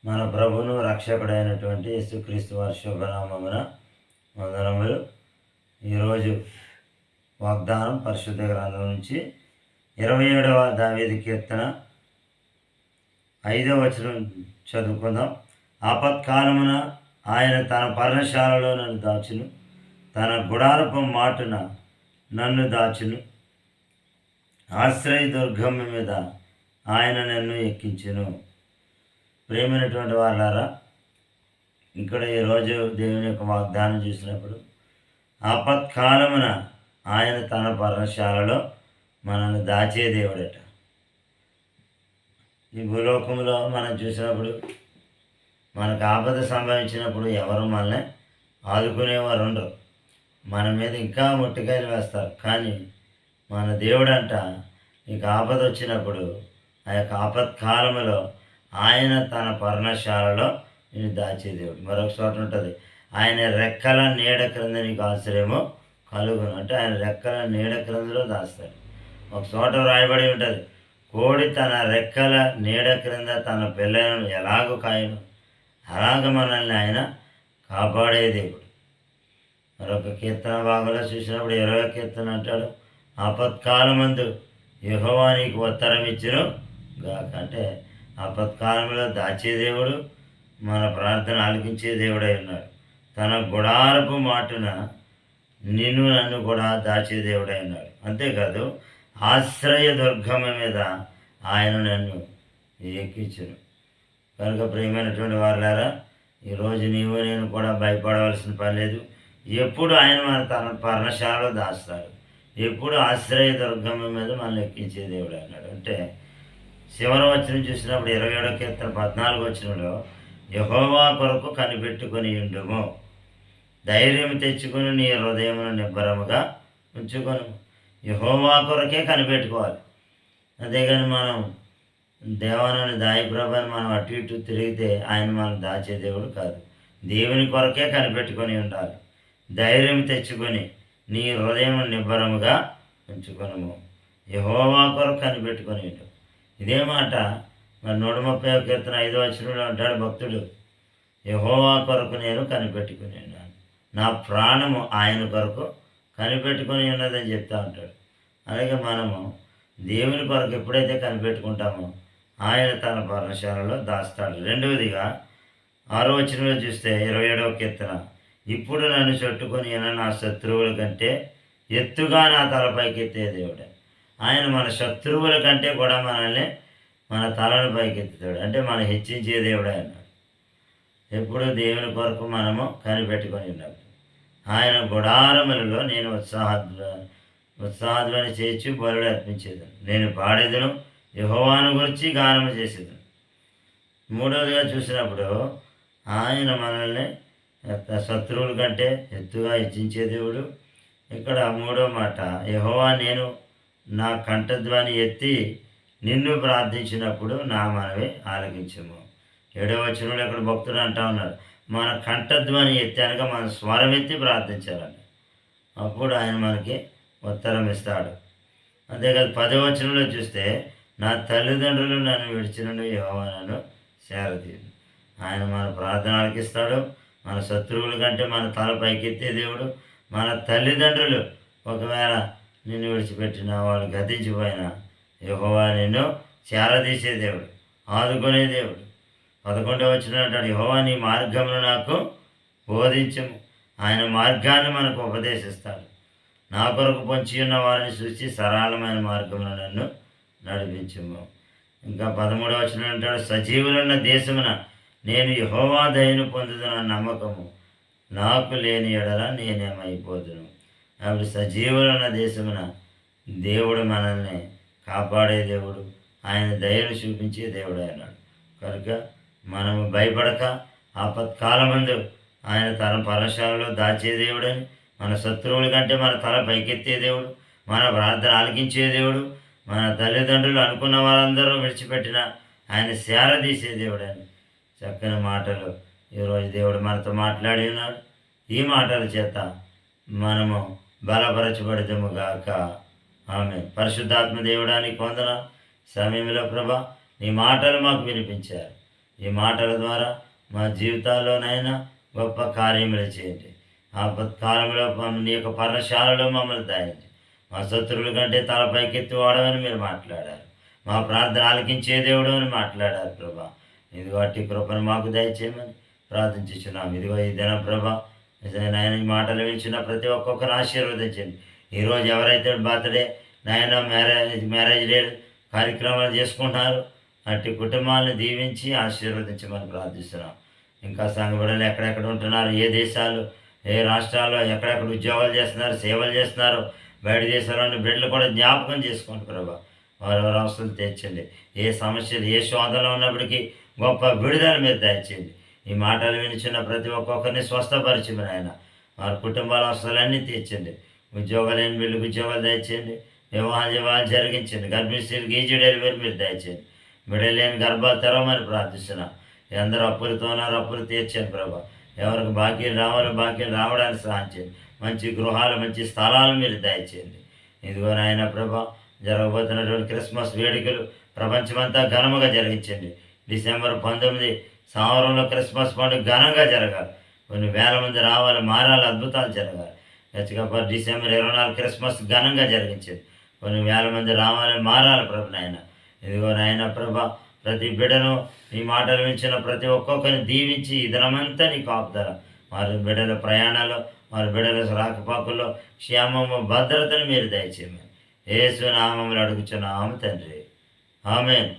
మన ప్రభువును రక్షకుడైనటువంటి యేసుక్రీస్తు వారి శుభనామమున వందనములు. ఈరోజు వాగ్దానం పరిశుద్ధ గ్రంథం నుంచి 27వ దావీదు కీర్తన 5వ వచనం చదువుకుందాం. ఆపత్కాలమున ఆయన తన పర్ణశాలలో నన్ను దాచును, తన గుడారపు మాటున నన్ను దాచును. ఆశ్రయ దుర్గమ్మ మీద ఆయన నన్ను ఎక్కించును. ప్రేమైనటువంటి వాళ్ళారా, ఇక్కడ ఈరోజు దేవుని యొక్క వాగ్దానం చూసినప్పుడు ఆపత్కాలమున ఆయన తన పర్ణశాలలో మనల్ని దాచే దేవుడట. ఈ భూలోకంలో మనం చూసినప్పుడు మనకు ఆపద సంభవించినప్పుడు ఎవరు మనల్ని ఆదుకునేవారు ఉండరు. మన మీద ఇంకా ముట్టికాయలు వేస్తారు. కానీ మన దేవుడంట నీకు ఆపద వచ్చినప్పుడు ఆ యొక్క ఆపత్కాలములో ఆయన తన పర్ణశాలలో నేను దాచే దేవుడు. మరొక చోట ఉంటుంది, ఆయన రెక్కల నీడ క్రింద నీకు ఆశ్రయము కలుగును. అంటే ఆయన రెక్కల నీడ క్రిందలో దాస్తాడు. ఒక చోట రాయబడి ఉంటుంది, కోడి తన రెక్కల నీడ క్రింద తన పిల్లలను ఎలాగో కాయను, అలాగ మనల్ని ఆయన కాపాడే దేవుడు. మరొక కీర్తన భాగంలో చూసినప్పుడు 20వ కీర్తన అంటాడు, ఆపత్కాలమందు యెహోవా నీకు ఉత్తరం ఇచ్చును గాక. అంటే ఆపత్కాలంలో దాచే దేవుడు, మన ప్రార్థన ఆలకించే దేవుడై ఉన్నాడు. తన గుడారపు మాటున నన్ను కూడా దాచే దేవుడై ఉన్నాడు. అంతేకాదు ఆశ్రయ దుర్గమ మీద ఆయన నన్ను ఎక్కించును. కనుక ప్రియమైనటువంటి వారులారా, ఈరోజు నీవు నేను కూడా భయపడవలసిన పని లేదు. ఎప్పుడు ఆయన మన తన పర్ణశాలలో దాస్తాడు. ఎప్పుడు ఆశ్రయ దుర్గమ మీద మనల్ని ఎక్కించే దేవుడు అన్నాడు. అంటే చివరి వచనం చూసినప్పుడు 27వ కీర్తన 14వ వచనంలో యెహోవా కొరకు కనిపెట్టుకొని ఉండుము, ధైర్యం తెచ్చుకొని నీ హృదయమును నిబ్బరముగా ఉంచుకొను. యెహోవా కొరకే కనిపెట్టుకోవాలి. అంతేగాని మనం దేవాలని దాయి ప్రభాని మనం అటు ఇటు తిరిగితే ఆయన మనం దాచే దేవుడు కాదు. దేవుని కొరకే కనిపెట్టుకొని ఉండాలి. ధైర్యం తెచ్చుకొని నీ హృదయం నిబ్బరముగా ఉంచుకొనుము. యెహోవా కొరకు కనిపెట్టుకొని ఉండు. ఇదే మాట మరి 130వ కీర్తన 5వ వచనంలో అంటాడు భక్తుడు, యెహోవా కొరకు నేను కనిపెట్టుకుని ఉన్నాను, నా ప్రాణము ఆయన కొరకు కనిపెట్టుకొని ఉన్నదని చెప్తా ఉంటాడు. అలాగే మనము దేవుని కొరకు ఎప్పుడైతే కనిపెట్టుకుంటామో ఆయన తన పర్ణశాలలో దాస్తాడు. రెండవదిగా 6వ వచనంలో చూస్తే 27వ కీర్తన, ఇప్పుడు నన్ను చుట్టుకొని నా శత్రువుల కంటే ఎత్తుగా నా తలపైకి ఎత్తే దేవుడే. ఆయన మన శత్రువుల కంటే కూడా మనల్ని మన తలను పైకెత్తుతాడు. అంటే మనం హెచ్చించే దేవుడే అన్నాడు. ఎప్పుడు దేవుని కొరకు మనము కనిపెట్టుకొని ఉన్నప్పుడు ఆయన గుడారములలో నేను ఉత్సాహధ్వని చేర్చి బలుడు అర్పించేదను, నేను పాడేదను, యెహోవాను గురించి గానము చేసేదను. మూడవదిగా చూసినప్పుడు ఆయన మనల్ని శత్రువుల కంటే ఎత్తుగా హెచ్చించే దేవుడు. ఇక్కడ 3వ మాట, యెహోవా నేను నా కంఠధ్వని ఎత్తి నిన్ను ప్రార్థించినప్పుడు నా మనవి ఆలకించము. 7వ వచనంలో ఇక్కడ భక్తుడు అంటా ఉన్నాడు, మన కంఠధ్వని ఎత్తి అనగా మన స్వరం ఎత్తి ప్రార్థించాలని, అప్పుడు ఆయన మనకి ఉత్తరం ఇస్తాడు. అంతేకాదు 10వ వచనంలో చూస్తే, నా తల్లిదండ్రులు నన్ను విడిచినను యెహోవా నన్ను చేరదీయును. ఆయన మన ప్రార్థన ఆలకిస్తాడు. మన శత్రువుల కంటే మన తల పైకెత్తే దేవుడు. మన తల్లిదండ్రులు ఒకవేళ నిన్ను విడిచిపెట్టిన, వాళ్ళు గతించిపోయినా యెహోవా నిన్ను చేరదీసే దేవుడు, ఆదుకునే దేవుడు. 11వ వచనం అంటాడు, యెహోవా నీ మార్గమును నాకు బోధించము. ఆయన మార్గాన్ని మనకు ఉపదేశిస్తాడు. నా కొరకు పొంచి ఉన్న వారిని చూసి సరళమైన మార్గమును నన్ను నడిపించము. ఇంకా 13వ వచనం అంటాడు, సజీవులున్న దేశమున నేను యెహోవా దయను పొందుతున్న నమ్మకము నాకు లేని ఎడల నేనేమైపోదును. అప్పుడు సజీవులున్న దేశమున దేవుడు మనల్ని కాపాడే దేవుడు, ఆయన దయను చూపించే దేవుడు అన్నాడు. కనుక మనము భయపడక ఆపత్కాలమందు ఆయన తన పర్ణశాలలో దాచే దేవుడని, మన శత్రువుల కంటే మన తల పైకెత్తే దేవుడు, మన ప్రార్థన ఆలకించే దేవుడు, మన తల్లిదండ్రులు అనుకున్న వాళ్ళందరూ విడిచిపెట్టిన ఆయన సేరదీసే దేవుడని చక్కని మాటలు ఈరోజు దేవుడు మనతో మాట్లాడి ఉన్నాడు. ఈ మాటల చేత మనము బలపరచబడతాము గాక. ఆమె పరిశుద్ధాత్మ దేవుడానికి వందన. సమయంలో ప్రభా నీ మాటలు మాకు వినిపించారు. ఈ మాటల ద్వారా మా జీవితాల్లోనైనా గొప్ప కార్యములు చేయండి. కాలంలో నీ యొక్క పర్ణశాలలో మమ్మల్ని దాయండి. మా శత్రువుల కంటే తలపైకెత్తి వాడమని మీరు మాట్లాడారు. మా ప్రార్థన ఆలకించే దేవుడు అని మాట్లాడారు ప్రభా. ఇదిగో అట్టి కృపను మాకు దయచేయమని ప్రార్థించుచున్నాం. ఇదిగో ఈ దినం ప్రభా నాయన ఈ మాటలు వించిన ప్రతి ఒక్కొక్కరు ఆశీర్వదించండి. ఈరోజు ఎవరైతే బర్త్డే నాయన మ్యారేజ్ డే కార్యక్రమాలు చేసుకుంటున్నారు అట్టి కుటుంబాలను దీవించి ఆశీర్వదించమని ప్రార్థిస్తున్నాం. ఇంకా సంఘబిడ్డలు ఎక్కడెక్కడ ఉంటున్నారు, ఏ దేశాలు ఏ రాష్ట్రాల్లో ఎక్కడెక్కడ ఉద్యోగాలు చేస్తున్నారు, సేవలు చేస్తున్నారు, బయట దేశాల్లోని బిడ్డలు కూడా జ్ఞాపకం చేసుకోండి ప్రభా. వారి అవసరాలు తీర్చండి. ఏ సమస్యలు ఏ శోధనలో ఉన్నప్పటికీ గొప్ప విడుదల మీరు దయచేయండి. ఈ మాటలు వినిచిన ప్రతి ఒక్కొక్కరిని స్వస్థపరిచమని ఆయన వారి కుటుంబాల అవసరాలన్నీ తీర్చండి. ఉద్యోగాలు లేని వీళ్ళకి ఉద్యోగాలు దయచేయండి. వివాహాలు జరిగించండి. గర్భిణీలకు ఈజీ డెలివరీ మీరు దయచేయండి. బిడ్డలు లేని గర్భాలు తెరవమని ప్రార్థిస్తున్నాం. అందరూ అప్పులతో ఉన్నారు, అప్పులు తీర్చండి ప్రభా. ఎవరికి బాకీలు రావాలో బాకీలు రావడానికి సహాయం చేయండి. మంచి గృహాలు మంచి స్థలాలు మీరు దయచేయండి. ఇదిగో నాయన ప్రభా జరగబోతున్నటువంటి క్రిస్మస్ వేడుకలు ప్రపంచమంతా ఘనముగా జరిగించండి. డిసెంబర్ 19 సంవత్సరంలో క్రిస్మస్ పండుగ ఘనంగా జరగాలి. కొన్ని వేల మంది రావాలి, మారాలి, అద్భుతాలు జరగాలి. ఖచ్చితంగా డిసెంబర్ 24 క్రిస్మస్ ఘనంగా జరిగించండి. కొన్ని వేల మంది రావాలి, మారాలి ప్రభు నాయన. ఇదిగో నాయన ప్రభా ప్రతి బిడ్డను నీ మాటలు వించిన ప్రతి ఒక్కొక్కరిని దీవించి ఈ దినమంతా నీ కాపుదల వారి బిడ్డల ప్రయాణాలు వారి బిడ్డల రాకపోకల్లో క్షేమము భద్రతను మీరు దయచేయమని యేసు నామములో అడుగుచున్నాము తండ్రి. ఆమేన్.